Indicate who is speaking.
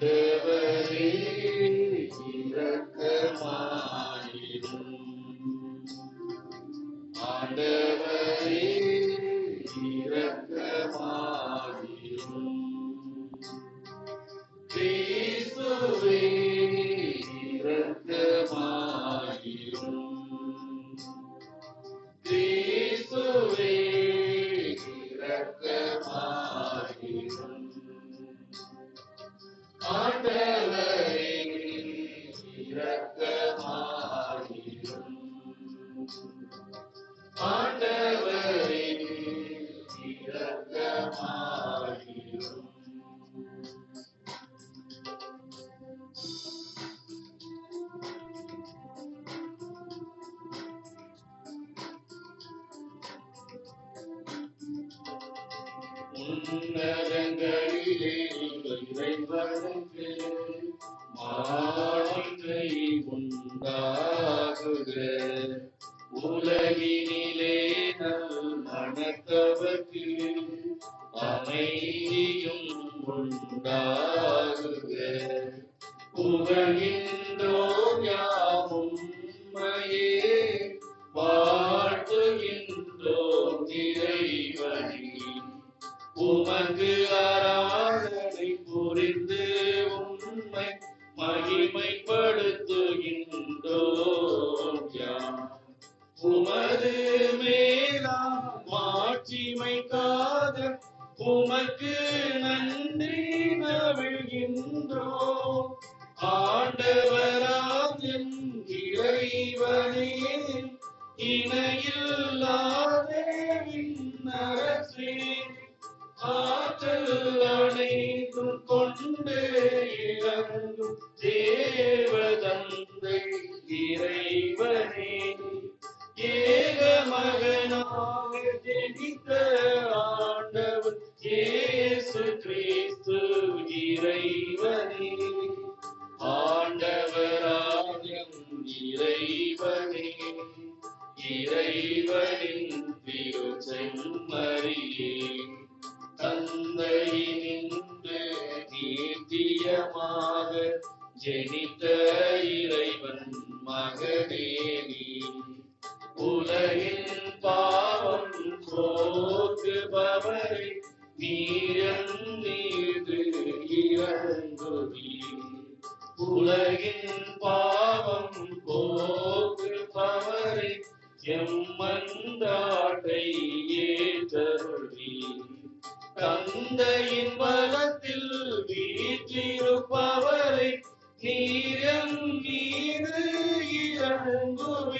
Speaker 1: ஆண்டவரே இரக்கமாயிரும். ஆண்டவரே இரக்கமாயிரும். கிறிஸ்துவே இரக்கமாயிரும். கிறிஸ்துவே இரக்கமாயிரும். ஆண்டவரே இரக்கமாயிரும். ஆண்டவரே இரக்கமாயிரும். உன்னதங்களிலே இறைவனுக்கு மாட்சிமை உண்டாகுக. உலகினிலே நல் மனத்தவர்க்கு அமைதியும் உண்டாகுக. புகழ்கின்றோம் யாம் உம்மையே, வாழ்த்துகின்றோம் இறைவனே. உமக்கு ஆராதனை புரிந்து உம்மை மகிமைப்படுத்துகின்றோம் யாம். உமது மேலாம் மாட்சிமைக்காக உமக்கு நன்றி நவிழ்கின்றோம். ஆண்டவராம் என் இறைவனே, இணையில்லாத விண்ணரசே, ஆற்றல் அனைத்தும் கொண்டு இறங்கும் தேவதந்தை இறைவனே, ஏக மகனாக ஜெனித்த ஆண்டவர் இயேசு கிறிஸ்து இறைவனே. ஆண்டவராம் இறைவனே, இறைவனின் திருச்செம்மறியே, தந்தையினின்று நீத்தியமாக ஜெனித்த இறைவன் மகனே நீ. உலகின் பாவம் போக்குபவரை நீர் மீது இறங்குவீர். உலகின் பாவம் போக்குபவரை எம்மந்தாட்டை ஏற்றருளீர். தந்தையின் பலத்தில் வீற்றிருப்பவரை நீர் மீது இறங்குவீர்.